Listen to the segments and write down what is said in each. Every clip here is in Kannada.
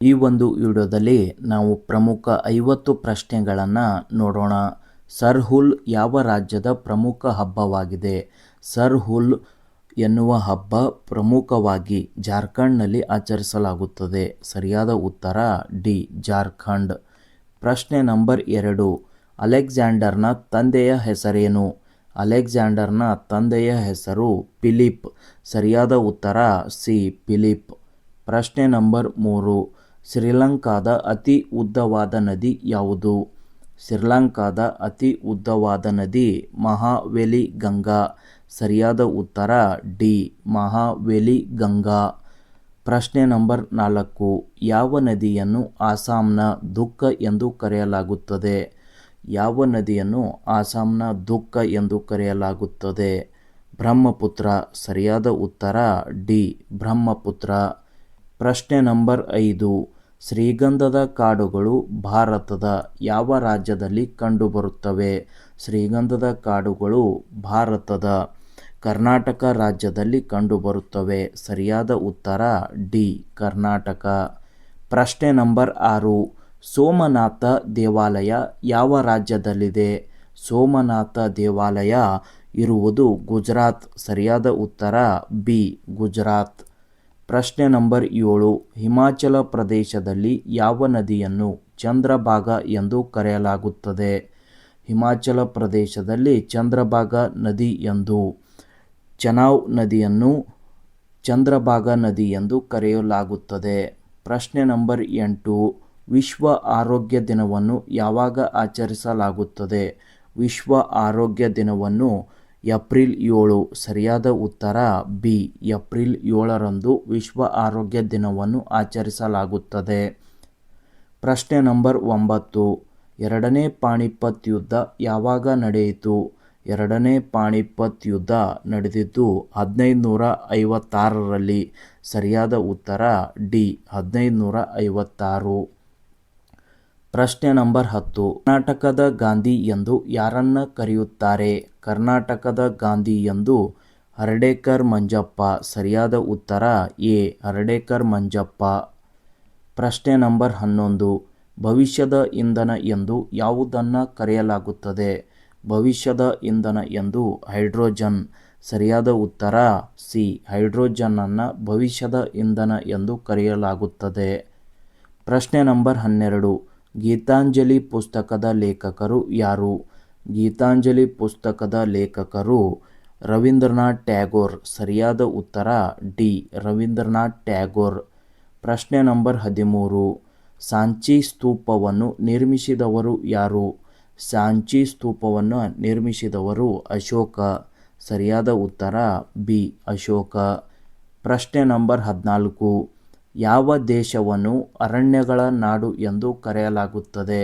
ಈ ಒಂದು ವಿಡಿಯೋದಲ್ಲಿ ನಾವು ಪ್ರಮುಖ 50 ಪ್ರಶ್ನೆಗಳನ್ನು ನೋಡೋಣ. ಸರ್ಹುಲ್ ಯಾವ ರಾಜ್ಯದ ಪ್ರಮುಖ ಹಬ್ಬವಾಗಿದೆ? ಸರ್ಹುಲ್ ಎನ್ನುವ ಹಬ್ಬ ಪ್ರಮುಖವಾಗಿ ಜಾರ್ಖಂಡ್ನಲ್ಲಿ ಆಚರಿಸಲಾಗುತ್ತದೆ. ಸರಿಯಾದ ಉತ್ತರ ಡಿ ಜಾರ್ಖಂಡ್. ಪ್ರಶ್ನೆ ನಂಬರ್ 2. ಅಲೆಕ್ಸಾಂಡರ್ನ ತಂದೆಯ ಹೆಸರೇನು? ಅಲೆಕ್ಸಾಂಡರ್ನ ತಂದೆಯ ಹೆಸರು ಫಿಲಿಪ್. ಸರಿಯಾದ ಉತ್ತರ ಸಿ ಫಿಲಿಪ್. ಪ್ರಶ್ನೆ ನಂಬರ್ 3. ಶ್ರೀಲಂಕಾದ ಅತಿ ಉದ್ದವಾದ ನದಿ ಯಾವುದು? ಶ್ರೀಲಂಕಾದ ಅತಿ ಉದ್ದವಾದ ನದಿ ಮಹಾವೆಲಿ ಗಂಗಾ. ಸರಿಯಾದ ಉತ್ತರ ಡಿ ಮಹಾವೆಲಿ ಗಂಗಾ. ಪ್ರಶ್ನೆ ನಂಬರ್ 4. ಯಾವ ನದಿಯನ್ನು ಅಸ್ಸಾಂನ ದುಃಖ ಎಂದು ಕರೆಯಲಾಗುತ್ತದೆ? ಯಾವ ನದಿಯನ್ನು ಅಸ್ಸಾಂನ ದುಃಖ ಎಂದು ಕರೆಯಲಾಗುತ್ತದೆ? ಬ್ರಹ್ಮಪುತ್ರ. ಸರಿಯಾದ ಉತ್ತರ ಡಿ ಬ್ರಹ್ಮಪುತ್ರ. ಪ್ರಶ್ನೆ ನಂಬರ್ 5. ಶ್ರೀಗಂಧದ ಕಾಡುಗಳು ಭಾರತದ ಯಾವ ರಾಜ್ಯದಲ್ಲಿ ಕಂಡುಬರುತ್ತವೆ? ಶ್ರೀಗಂಧದ ಕಾಡುಗಳು ಭಾರತದ ಕರ್ನಾಟಕ ರಾಜ್ಯದಲ್ಲಿ ಕಂಡುಬರುತ್ತವೆ. ಸರಿಯಾದ ಉತ್ತರ ಡಿ ಕರ್ನಾಟಕ. ಪ್ರಶ್ನೆ ನಂಬರ್ 6. ಸೋಮನಾಥ ದೇವಾಲಯ ಯಾವ ರಾಜ್ಯದಲ್ಲಿದೆ? ಸೋಮನಾಥ ದೇವಾಲಯ ಇರುವುದು ಗುಜರಾತ್. ಸರಿಯಾದ ಉತ್ತರ ಬಿ ಗುಜರಾತ್. ಪ್ರಶ್ನೆ ನಂಬರ್ 7. ಹಿಮಾಚಲ ಪ್ರದೇಶದಲ್ಲಿ ಯಾವ ನದಿಯನ್ನು ಚಂದ್ರಭಾಗಾ ಎಂದು ಕರೆಯಲಾಗುತ್ತದೆ? ಹಿಮಾಚಲ ಪ್ರದೇಶದಲ್ಲಿ ಚಂದ್ರಭಾಗಾ ನದಿ ಎಂದು ಚೆನಾಬ್ ನದಿಯನ್ನು ಚಂದ್ರಭಾಗಾ ನದಿ ಎಂದು ಕರೆಯಲಾಗುತ್ತದೆ. ಪ್ರಶ್ನೆ ನಂಬರ್ 8. ವಿಶ್ವ ಆರೋಗ್ಯ ದಿನವನ್ನು ಯಾವಾಗ ಆಚರಿಸಲಾಗುತ್ತದೆ? ವಿಶ್ವ ಆರೋಗ್ಯ ದಿನವನ್ನು ಏಪ್ರಿಲ್ 7. ಸರಿಯಾದ ಉತ್ತರ ಬಿ ಏಪ್ರಿಲ್ 7ರಂದು ವಿಶ್ವ ಆರೋಗ್ಯ ದಿನವನ್ನು ಆಚರಿಸಲಾಗುತ್ತದೆ. ಪ್ರಶ್ನೆ ನಂಬರ್ 9. ಎರಡನೇ ಪಾಣಿಪತ್ ಯುದ್ಧ ಯಾವಾಗ ನಡೆಯಿತು? ಎರಡನೇ ಪಾಣಿಪತ್ ಯುದ್ಧ ನಡೆದಿದ್ದು 1556ರಲ್ಲಿ. ಸರಿಯಾದ ಉತ್ತರ ಡಿ 1556. ಪ್ರಶ್ನೆ ನಂಬರ್ 10. ಕರ್ನಾಟಕದ ಗಾಂಧಿ ಎಂದು ಯಾರನ್ನ ಕರೆಯುತ್ತಾರೆ? ಕರ್ನಾಟಕದ ಗಾಂಧಿ ಎಂದು ಹರ್ಡೇಕರ್ ಮಂಜಪ್ಪ. ಸರಿಯಾದ ಉತ್ತರ ಎ ಹರ್ಡೇಕರ್ ಮಂಜಪ್ಪ. ಪ್ರಶ್ನೆ ನಂಬರ್ 11. ಭವಿಷ್ಯದ ಇಂಧನ ಎಂದು ಯಾವುದನ್ನು ಕರೆಯಲಾಗುತ್ತದೆ? ಭವಿಷ್ಯದ ಇಂಧನ ಎಂದು ಹೈಡ್ರೋಜನ್. ಸರಿಯಾದ ಉತ್ತರ ಸಿ ಹೈಡ್ರೋಜನ್ನನ್ನು ಭವಿಷ್ಯದ ಇಂಧನ ಎಂದು ಕರೆಯಲಾಗುತ್ತದೆ. ಪ್ರಶ್ನೆ ನಂಬರ್ 12. ಗೀತಾಂಜಲಿ ಪುಸ್ತಕದ ಲೇಖಕರು ಯಾರು? ಗೀತಾಂಜಲಿ ಪುಸ್ತಕದ ಲೇಖಕರು ರವೀಂದ್ರನಾಥ್ ಟ್ಯಾಗೋರ್. ಸರಿಯಾದ ಉತ್ತರ ಡಿ ರವೀಂದ್ರನಾಥ್ ಟ್ಯಾಗೋರ್. ಪ್ರಶ್ನೆ ನಂಬರ್ 13. ಸಾಂಚಿ ಸ್ತೂಪವನ್ನು ನಿರ್ಮಿಸಿದವರು ಯಾರು? ಸಾಂಚಿ ಸ್ತೂಪವನ್ನು ನಿರ್ಮಿಸಿದವರು ಅಶೋಕ. ಸರಿಯಾದ ಉತ್ತರ ಬಿ ಅಶೋಕ. ಪ್ರಶ್ನೆ ನಂಬರ್ 14. ಯಾವ ದೇಶವನ್ನು ಅರಣ್ಯಗಳ ನಾಡು ಎಂದು ಕರೆಯಲಾಗುತ್ತದೆ?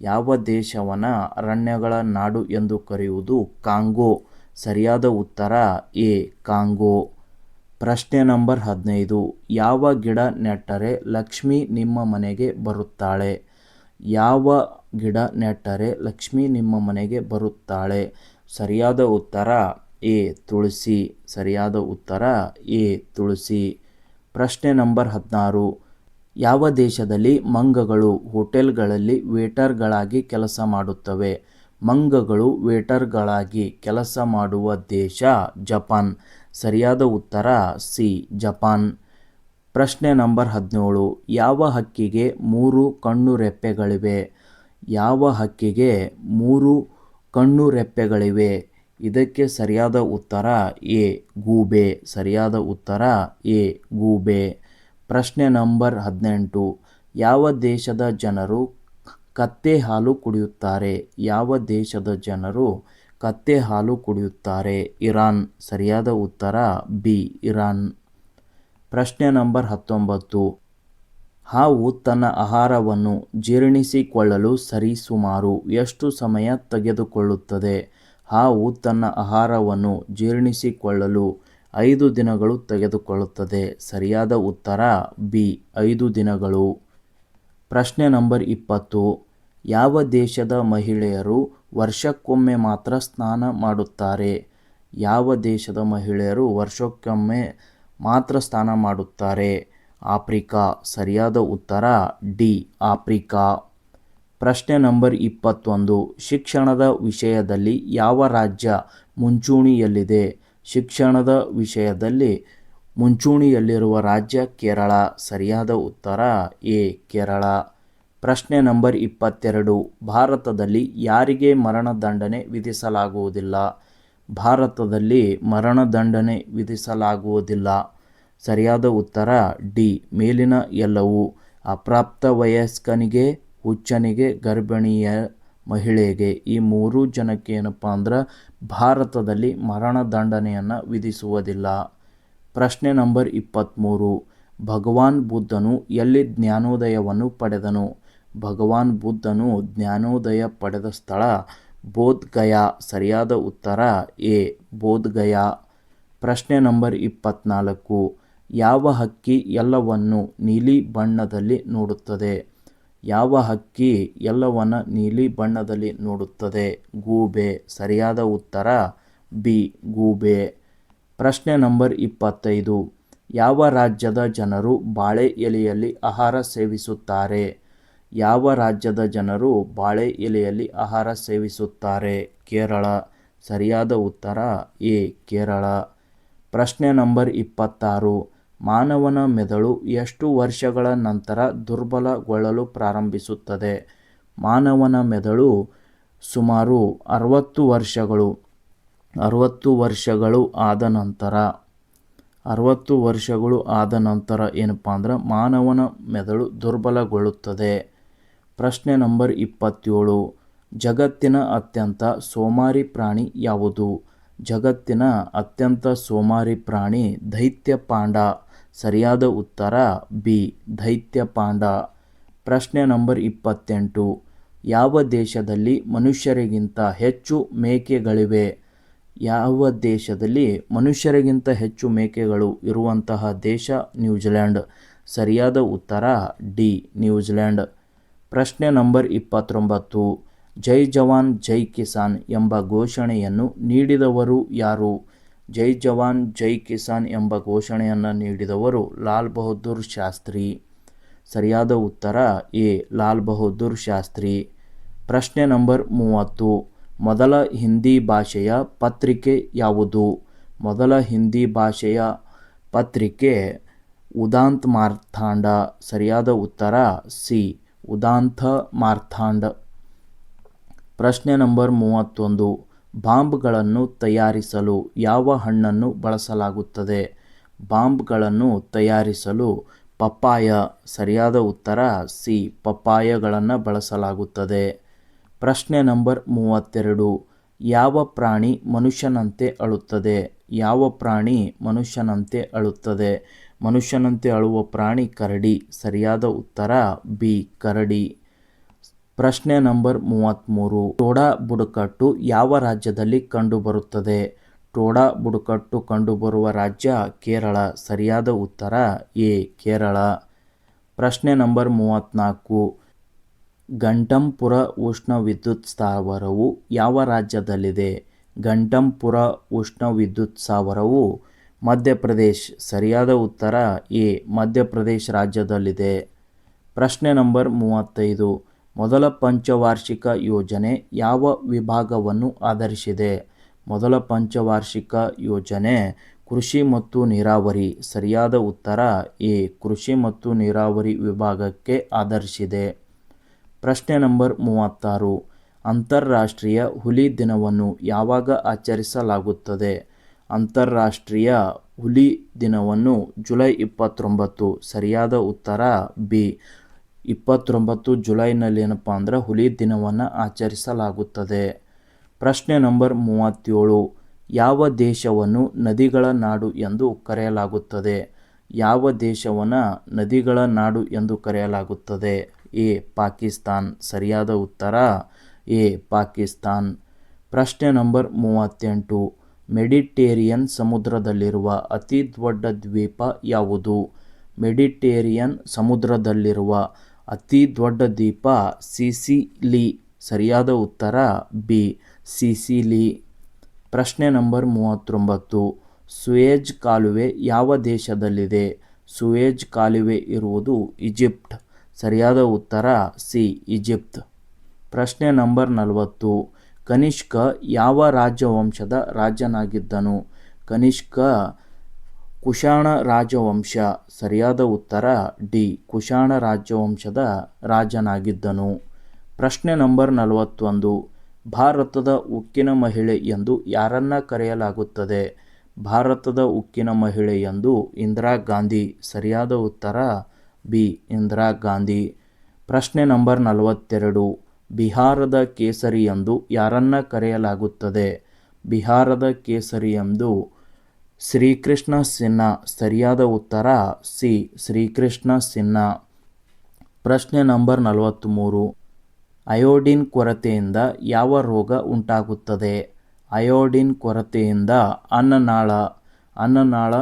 ಯಾವ ದೇಶವನ್ನು ಅರಣ್ಯಗಳ ನಾಡು ಎಂದು ಕರೆಯುವುದು ಕಾಂಗೋ. ಸರಿಯಾದ ಉತ್ತರ ಎ ಕಾಂಗೋ. ಪ್ರಶ್ನೆ ನಂಬರ್ 15. ಯಾವ ಗಿಡ ನೆಟ್ಟರೆ ಲಕ್ಷ್ಮಿ ನಿಮ್ಮ ಮನೆಗೆ ಬರುತ್ತಾಳೆ? ಯಾವ ಗಿಡ ನೆಟ್ಟರೆ ಲಕ್ಷ್ಮಿ ನಿಮ್ಮ ಮನೆಗೆ ಬರುತ್ತಾಳೆ? ಸರಿಯಾದ ಉತ್ತರ ಎ ತುಳಸಿ. ಸರಿಯಾದ ಉತ್ತರ ಎ ತುಳಸಿ. ಪ್ರಶ್ನೆ ನಂಬರ್ 16. ಯಾವ ದೇಶದಲ್ಲಿ ಮಂಗಗಳು ಹೋಟೆಲ್ಗಳಲ್ಲಿ ವೇಟರ್ಗಳಾಗಿ ಕೆಲಸ ಮಾಡುತ್ತವೆ? ಮಂಗಗಳು ವೇಟರ್ಗಳಾಗಿ ಕೆಲಸ ಮಾಡುವ ದೇಶ ಜಪಾನ್. ಸರಿಯಾದ ಉತ್ತರ ಸಿ ಜಪಾನ್. ಪ್ರಶ್ನೆ ನಂಬರ್ 17. ಯಾವ ಹಕ್ಕಿಗೆ 3 ಕಣ್ಣು ರೆಪ್ಪೆಗಳಿವೆ? ಯಾವ ಹಕ್ಕಿಗೆ 3 ಕಣ್ಣು ರೆಪ್ಪೆಗಳಿವೆ? ಇದಕ್ಕೆ ಸರಿಯಾದ ಉತ್ತರ ಎ ಗೂಬೆ. ಸರಿಯಾದ ಉತ್ತರ ಎ ಗೂಬೆ. ಪ್ರಶ್ನೆ ನಂಬರ್ 18. ಯಾವ ದೇಶದ ಜನರು ಕತ್ತೆ ಹಾಲು ಕುಡಿಯುತ್ತಾರೆ? ಯಾವ ದೇಶದ ಜನರು ಕತ್ತೆ ಹಾಲು ಕುಡಿಯುತ್ತಾರೆ? ಇರಾನ್. ಸರಿಯಾದ ಉತ್ತರ ಬಿ ಇರಾನ್. ಪ್ರಶ್ನೆ ನಂಬರ್ 19. ಹಾವು ತನ್ನ ಆಹಾರವನ್ನು ಜೀರ್ಣಿಸಿಕೊಳ್ಳಲು ಸರಿಸುಮಾರು ಎಷ್ಟು ಸಮಯ ತೆಗೆದುಕೊಳ್ಳುತ್ತದೆ? ಹಾವು ತನ್ನ ಆಹಾರವನ್ನು ಜೀರ್ಣಿಸಿಕೊಳ್ಳಲು 5 ದಿನಗಳು ತೆಗೆದುಕೊಳ್ಳುತ್ತದೆ. ಸರಿಯಾದ ಉತ್ತರ ಬಿ 5 ದಿನಗಳು. ಪ್ರಶ್ನೆ ನಂಬರ್ 20. ಯಾವ ದೇಶದ ಮಹಿಳೆಯರು ವರ್ಷಕ್ಕೊಮ್ಮೆ ಮಾತ್ರ ಸ್ನಾನ ಮಾಡುತ್ತಾರೆ? ಯಾವ ದೇಶದ ಮಹಿಳೆಯರು ವರ್ಷಕ್ಕೊಮ್ಮೆ ಮಾತ್ರ ಸ್ನಾನ ಮಾಡುತ್ತಾರೆ? ಆಫ್ರಿಕಾ. ಸರಿಯಾದ ಉತ್ತರ ಡಿ ಆಫ್ರಿಕಾ. ಪ್ರಶ್ನೆ ನಂಬರ್ 21. ಶಿಕ್ಷಣದ ವಿಷಯದಲ್ಲಿ ಯಾವ ರಾಜ್ಯ ಮುಂಚೂಣಿಯಲ್ಲಿದೆ? ಶಿಕ್ಷಣದ ವಿಷಯದಲ್ಲಿ ಮುಂಚೂಣಿಯಲ್ಲಿರುವ ರಾಜ್ಯ ಕೇರಳ. ಸರಿಯಾದ ಉತ್ತರ ಎ ಕೇರಳ. ಪ್ರಶ್ನೆ ನಂಬರ್ 22. ಭಾರತದಲ್ಲಿ ಯಾರಿಗೆ ಮರಣದಂಡನೆ ವಿಧಿಸಲಾಗುವುದಿಲ್ಲ? ಭಾರತದಲ್ಲಿ ಮರಣದಂಡನೆ ವಿಧಿಸಲಾಗುವುದಿಲ್ಲ. ಸರಿಯಾದ ಉತ್ತರ ಡಿ ಮೇಲಿನ ಎಲ್ಲವೂ. ಅಪ್ರಾಪ್ತ ವಯಸ್ಕನಿಗೆ, ಹುಚ್ಚನಿಗೆ, ಗರ್ಭಿಣಿಯ ಮಹಿಳೆಗೆ, ಈ 3 ಜನಕ್ಕೆ ಏನಪ್ಪ ಅಂದ್ರೆ ಭಾರತದಲ್ಲಿ ಮರಣದಂಡನೆಯನ್ನು ವಿಧಿಸುವುದಿಲ್ಲ. ಪ್ರಶ್ನೆ ನಂಬರ್ 23. ಭಗವಾನ್ ಬುದ್ಧನು ಎಲ್ಲಿ ಜ್ಞಾನೋದಯವನ್ನು ಪಡೆದನು? ಭಗವಾನ್ ಬುದ್ಧನು ಜ್ಞಾನೋದಯ ಪಡೆದ ಸ್ಥಳ ಬೋಧ್ ಗಯಾ. ಸರಿಯಾದ ಉತ್ತರ ಎ ಬೋಧ್ ಗಯಾ. ಪ್ರಶ್ನೆ ನಂಬರ್ 24. ಯಾವ ಹಕ್ಕಿ ಎಲ್ಲವನ್ನು ನೀಲಿ ಬಣ್ಣದಲ್ಲಿ ನೋಡುತ್ತದೆ? ಯಾವ ಹಕ್ಕಿ ಎಲ್ಲವನ್ನ ನೀಲಿ ಬಣ್ಣದಲ್ಲಿ ನೋಡುತ್ತದೆ? ಗೂಬೆ. ಸರಿಯಾದ ಉತ್ತರ ಬಿ ಗೂಬೆ. ಪ್ರಶ್ನೆ ನಂಬರ್ 25. ಯಾವ ರಾಜ್ಯದ ಜನರು ಬಾಳೆ ಎಲೆಯಲ್ಲಿ ಆಹಾರ ಸೇವಿಸುತ್ತಾರೆ? ಯಾವ ರಾಜ್ಯದ ಜನರು ಬಾಳೆ ಎಲೆಯಲ್ಲಿ ಆಹಾರ ಸೇವಿಸುತ್ತಾರೆ? ಕೇರಳ. ಸರಿಯಾದ ಉತ್ತರ ಎ ಕೇರಳ. ಪ್ರಶ್ನೆ ನಂಬರ್ 26. ಮಾನವನ ಮೆದುಳು ಎಷ್ಟು ವರ್ಷಗಳ ನಂತರ ದುರ್ಬಲಗೊಳ್ಳಲು ಪ್ರಾರಂಭಿಸುತ್ತದೆ? ಮಾನವನ ಮೆದುಳು ಸುಮಾರು 60 ವರ್ಷಗಳು ಆದ ನಂತರ ಏನಪ್ಪ ಅಂದ್ರೆ ಮಾನವನ ಮೆದುಳು ದುರ್ಬಲಗೊಳ್ಳುತ್ತದೆ. ಪ್ರಶ್ನೆ ನಂಬರ್ 27. ಜಗತ್ತಿನ ಅತ್ಯಂತ ಸೋಮಾರಿ ಪ್ರಾಣಿ ಯಾವುದು? ಜಗತ್ತಿನ ಅತ್ಯಂತ ಸೋಮಾರಿ ಪ್ರಾಣಿ ದೈತ್ಯ ಪಾಂಡ. ಸರಿಯಾದ ಉತ್ತರ ಬಿ ದೈತ್ಯ ಪಾಂಡ. ಪ್ರಶ್ನೆ ನಂಬರ್ 28. ಯಾವ ದೇಶದಲ್ಲಿ ಮನುಷ್ಯರಿಗಿಂತ ಹೆಚ್ಚು ಮೇಕೆಗಳಿವೆ? ಯಾವ ದೇಶದಲ್ಲಿ ಮನುಷ್ಯರಿಗಿಂತ ಹೆಚ್ಚು ಮೇಕೆಗಳು ಇರುವಂತಹ ದೇಶ ನ್ಯೂಜಿಲೆಂಡ್. ಸರಿಯಾದ ಉತ್ತರ ಡಿ ನ್ಯೂಜಿಲೆಂಡ್. ಪ್ರಶ್ನೆ ನಂಬರ್ 29. ಜೈ ಜವಾನ್ ಜೈ ಕಿಸಾನ್ ಎಂಬ ಘೋಷಣೆಯನ್ನು ನೀಡಿದವರು ಯಾರು? ಜೈ ಜವಾನ್ ಜೈ ಕಿಸಾನ್ ಎಂಬ ಘೋಷಣೆಯನ್ನು ನೀಡಿದವರು ಲಾಲ್ ಬಹದ್ದೂರ್ ಶಾಸ್ತ್ರಿ. ಸರಿಯಾದ ಉತ್ತರ ಎ ಲಾಲ್ ಬಹದ್ದೂರ್ ಶಾಸ್ತ್ರಿ. ಪ್ರಶ್ನೆ ನಂಬರ್ 30. ಮೊದಲ ಹಿಂದಿ ಭಾಷೆಯ ಪತ್ರಿಕೆ ಯಾವುದು? ಮೊದಲ ಹಿಂದಿ ಭಾಷೆಯ ಪತ್ರಿಕೆ ಉದಾಂತ ಮಾರ್ತಾಂಡ. ಸರಿಯಾದ ಉತ್ತರ ಸಿ ಉದಾಂತ ಮಾರ್ತಾಂಡ. ಪ್ರಶ್ನೆ ನಂಬರ್ 31. ಬಾಂಬ್ಗಳನ್ನು ತಯಾರಿಸಲು ಯಾವ ಹಣ್ಣನ್ನು ಬಳಸಲಾಗುತ್ತದೆ? ಬಾಂಬ್ಗಳನ್ನು ತಯಾರಿಸಲು ಪಪ್ಪಾಯ. ಸರಿಯಾದ ಉತ್ತರ ಸಿ ಪಪ್ಪಾಯಗಳನ್ನು ಬಳಸಲಾಗುತ್ತದೆ. ಪ್ರಶ್ನೆ ನಂಬರ್ 32. ಯಾವ ಪ್ರಾಣಿ ಮನುಷ್ಯನಂತೆ ಅಳುತ್ತದೆ? ಯಾವ ಪ್ರಾಣಿ ಮನುಷ್ಯನಂತೆ ಅಳುತ್ತದೆ? ಮನುಷ್ಯನಂತೆ ಅಳುವ ಪ್ರಾಣಿ ಕರಡಿ. ಸರಿಯಾದ ಉತ್ತರ ಬಿ ಕರಡಿ. ಪ್ರಶ್ನೆ ನಂಬರ್ 33. ಟೋಡಾ ಬುಡಕಟ್ಟು ಯಾವ ರಾಜ್ಯದಲ್ಲಿ ಕಂಡುಬರುತ್ತದೆ? ಟೋಡಾ ಬುಡಕಟ್ಟು ಕಂಡುಬರುವ ರಾಜ್ಯ ಕೇರಳ. ಸರಿಯಾದ ಉತ್ತರ ಎ ಕೇರಳ. ಪ್ರಶ್ನೆ ನಂಬರ್ 34. ಘಂಟಂಪುರ ಉಷ್ಣ ವಿದ್ಯುತ್ ಸ್ಥಾವರವು ಯಾವ ರಾಜ್ಯದಲ್ಲಿದೆ? ಘಂಟಂಪುರ ಉಷ್ಣ ವಿದ್ಯುತ್ ಸ್ಥಾವರವು ಮಧ್ಯಪ್ರದೇಶ್. ಸರಿಯಾದ ಉತ್ತರ ಎ ಮಧ್ಯಪ್ರದೇಶ್ ರಾಜ್ಯದಲ್ಲಿದೆ. ಪ್ರಶ್ನೆ ನಂಬರ್ 35. ಮೊದಲ ಪಂಚವಾರ್ಷಿಕ ಯೋಜನೆ ಯಾವ ವಿಭಾಗವನ್ನು ಆಧರಿಸಿದೆ? ಮೊದಲ ಪಂಚವಾರ್ಷಿಕ ಯೋಜನೆ ಕೃಷಿ ಮತ್ತು ನೀರಾವರಿ. ಸರಿಯಾದ ಉತ್ತರ ಎ ಕೃಷಿ ಮತ್ತು ನೀರಾವರಿ ವಿಭಾಗಕ್ಕೆ ಆಧರಿಸಿದೆ. ಪ್ರಶ್ನೆ ನಂಬರ್ 36. ಅಂತಾರಾಷ್ಟ್ರೀಯ ಹುಲಿ ದಿನವನ್ನು ಯಾವಾಗ ಆಚರಿಸಲಾಗುತ್ತದೆ? ಅಂತಾರಾಷ್ಟ್ರೀಯ ಹುಲಿ ದಿನವನ್ನು ಜುಲೈ 29. ಸರಿಯಾದ ಉತ್ತರ ಬಿ 29 ಜುಲೈನಲ್ಲಿ ಏನಪ್ಪ ಅಂದ್ರೆ ಹುಲಿ ದಿನವನ್ನು ಆಚರಿಸಲಾಗುತ್ತದೆ. ಪ್ರಶ್ನೆ ನಂಬರ್ 37. ಯಾವ ದೇಶವನ್ನು ನದಿಗಳ ನಾಡು ಎಂದು ಕರೆಯಲಾಗುತ್ತದೆ? ಯಾವ ದೇಶವನ್ನು ನದಿಗಳ ನಾಡು ಎಂದು ಕರೆಯಲಾಗುತ್ತದೆ? ಎ ಪಾಕಿಸ್ತಾನ್. ಸರಿಯಾದ ಉತ್ತರ ಎ ಪಾಕಿಸ್ತಾನ್. ಪ್ರಶ್ನೆ ನಂಬರ್ 38. ಮೆಡಿಟೇರಿಯನ್ ಸಮುದ್ರದಲ್ಲಿರುವ ಅತಿ ದೊಡ್ಡ ದ್ವೀಪ ಯಾವುದು? ಮೆಡಿಟೇರಿಯನ್ ಸಮುದ್ರದಲ್ಲಿರುವ ಅತಿ ದೊಡ್ಡ ದ್ವೀಪ ಸಿಸಿಲಿ. ಸರಿಯಾದ ಉತ್ತರ ಬಿ ಸಿಸಿಲಿ. ಪ್ರಶ್ನೆ ನಂಬರ್ 39. ಸೂಯೆಜ್ ಕಾಲುವೆ ಯಾವ ದೇಶದಲ್ಲಿದೆ? ಸುಯೇಜ್ ಕಾಲುವೆ ಇರುವುದು ಈಜಿಪ್ಟ್. ಸರಿಯಾದ ಉತ್ತರ ಸಿ ಈಜಿಪ್ಟ್. ಪ್ರಶ್ನೆ ನಂಬರ್ 40. ಕನಿಷ್ಕ ಯಾವ ರಾಜವಂಶದ ರಾಜನಾಗಿದ್ದನು? ಕನಿಷ್ಕ ಕುಶಾಣ ರಾಜವಂಶ. ಸರಿಯಾದ ಉತ್ತರ ಡಿ ಕುಶಾಣ ರಾಜವಂಶದ ರಾಜನಾಗಿದ್ದನು. ಪ್ರಶ್ನೆ ನಂಬರ್ 41. ಭಾರತದ ಉಕ್ಕಿನ ಮಹಿಳೆ ಎಂದು ಯಾರನ್ನ ಕರೆಯಲಾಗುತ್ತದೆ? ಭಾರತದ ಉಕ್ಕಿನ ಮಹಿಳೆ ಎಂದು ಇಂದಿರಾ ಗಾಂಧಿ. ಸರಿಯಾದ ಉತ್ತರ ಬಿ ಇಂದಿರಾ ಗಾಂಧಿ. ಪ್ರಶ್ನೆ ನಂಬರ್ 42. ಬಿಹಾರದ ಕೇಸರಿ ಎಂದು ಯಾರನ್ನ ಕರೆಯಲಾಗುತ್ತದೆ? ಬಿಹಾರದ ಕೇಸರಿ ಎಂದು ಶ್ರೀಕೃಷ್ಣ ಸಿನ್ಹಾ. ಸರಿಯಾದ ಉತ್ತರ ಸಿ ಶ್ರೀಕೃಷ್ಣ ಸಿನ್ಹಾ. ಪ್ರಶ್ನೆ ನಂಬರ್ 43. ಅಯೋಡಿನ್ ಕೊರತೆಯಿಂದ ಯಾವ ರೋಗ ಉಂಟಾಗುತ್ತದೆ? ಅಯೋಡಿನ್ ಕೊರತೆಯಿಂದ ಅನ್ನನಾಳ. ಅನ್ನನಾಳ.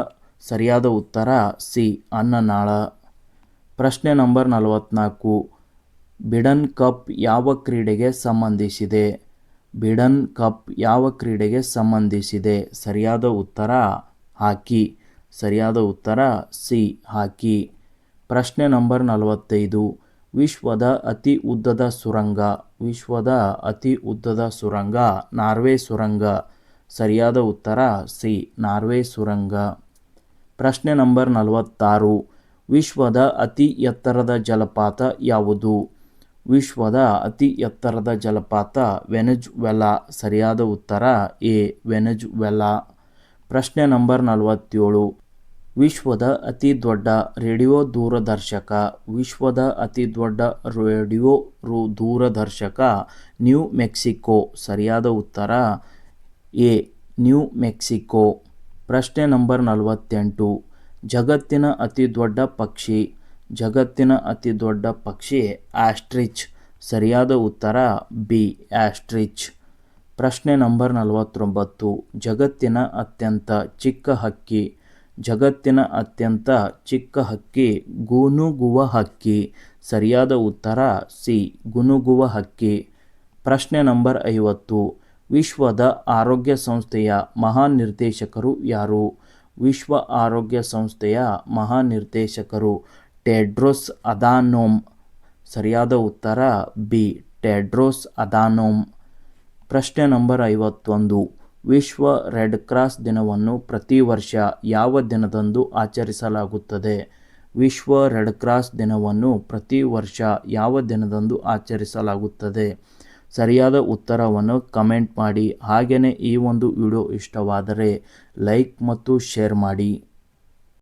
ಸರಿಯಾದ ಉತ್ತರ ಸಿ ಅನ್ನನಾಳ. ಪ್ರಶ್ನೆ ನಂಬರ್ 44. ಬಿಡನ್ ಕಪ್ ಯಾವ ಕ್ರೀಡೆಗೆ ಸಂಬಂಧಿಸಿದೆ? ಬಿಡನ್ ಕಪ್ ಯಾವ ಕ್ರೀಡೆಗೆ ಸಂಬಂಧಿಸಿದೆ? ಸರಿಯಾದ ಉತ್ತರ ಹಾಕಿ. ಸರಿಯಾದ ಉತ್ತರ ಸಿ ಹಾಕಿ. ಪ್ರಶ್ನೆ ನಂಬರ್ 45. ವಿಶ್ವದ ಅತಿ ಉದ್ದದ ಸುರಂಗ. ವಿಶ್ವದ ಅತಿ ಉದ್ದದ ಸುರಂಗ ನಾರ್ವೆ ಸುರಂಗ. ಸರಿಯಾದ ಉತ್ತರ ಸಿ ನಾರ್ವೆ ಸುರಂಗ. ಪ್ರಶ್ನೆ ನಂಬರ್ 46. ವಿಶ್ವದ ಅತಿ ಎತ್ತರದ ಜಲಪಾತ ಯಾವುದು? ವಿಶ್ವದ ಅತಿ ಎತ್ತರದ ಜಲಪಾತ ವೆನೆಜುವೆಲಾ. ಸರಿಯಾದ ಉತ್ತರ ಎ ವೆನೆಜುವೆಲಾ. ಪ್ರಶ್ನೆ ನಂಬರ್ 47. ವಿಶ್ವದ ಅತಿ ದೊಡ್ಡ ರೇಡಿಯೋ ದೂರದರ್ಶಕ. ವಿಶ್ವದ ಅತಿ ದೊಡ್ಡ ರೇಡಿಯೋ ದೂರದರ್ಶಕ ನ್ಯೂ ಮೆಕ್ಸಿಕೋ. ಸರಿಯಾದ ಉತ್ತರ ಎ ನ್ಯೂ ಮೆಕ್ಸಿಕೋ. ಪ್ರಶ್ನೆ ನಂಬರ್ 48. ಜಗತ್ತಿನ ಅತಿ ದೊಡ್ಡ ಪಕ್ಷಿ. ಜಗತ್ತಿನ ಅತಿ ದೊಡ್ಡ ಪಕ್ಷಿ ಆಸ್ಟ್ರಿಚ್. ಸರಿಯಾದ ಉತ್ತರ ಬಿ ಆಸ್ಟ್ರಿಚ್. ಪ್ರಶ್ನೆ ನಂಬರ್ 49. ಜಗತ್ತಿನ ಅತ್ಯಂತ ಚಿಕ್ಕ ಹಕ್ಕಿ. ಜಗತ್ತಿನ ಅತ್ಯಂತ ಚಿಕ್ಕ ಹಕ್ಕಿ ಗುನುಗುವ ಹಕ್ಕಿ. ಸರಿಯಾದ ಉತ್ತರ ಸಿ ಗುನುಗುವ ಹಕ್ಕಿ. ಪ್ರಶ್ನೆ ನಂಬರ್ 50. ವಿಶ್ವದ ಆರೋಗ್ಯ ಸಂಸ್ಥೆಯ ಮಹಾನಿರ್ದೇಶಕರು ಯಾರು? ವಿಶ್ವ ಆರೋಗ್ಯ ಸಂಸ್ಥೆಯ ಮಹಾನಿರ್ದೇಶಕರು ಟೆಡ್ರೋಸ್ ಅದಾನೋಮ್. ಸರಿಯಾದ ಉತ್ತರ ಬಿ ಟೆಡ್ರೋಸ್ ಅದಾನೋಮ್. ಪ್ರಶ್ನೆ ನಂಬರ್ 51. ವಿಶ್ವ ರೆಡ್ ಕ್ರಾಸ್ ದಿನವನ್ನು ಪ್ರತಿ ವರ್ಷ ಯಾವ ದಿನದಂದು ಆಚರಿಸಲಾಗುತ್ತದೆ? ವಿಶ್ವ ರೆಡ್ ಕ್ರಾಸ್ ದಿನವನ್ನು ಪ್ರತಿ ವರ್ಷ ಯಾವ ದಿನದಂದು ಆಚರಿಸಲಾಗುತ್ತದೆ? ಸರಿಯಾದ ಉತ್ತರವನ್ನು ಕಮೆಂಟ್ ಮಾಡಿ. ಹಾಗೆಯೇ ಈ ಒಂದು ವಿಡಿಯೋ ಇಷ್ಟವಾದರೆ ಲೈಕ್ ಮತ್ತು ಶೇರ್ ಮಾಡಿ.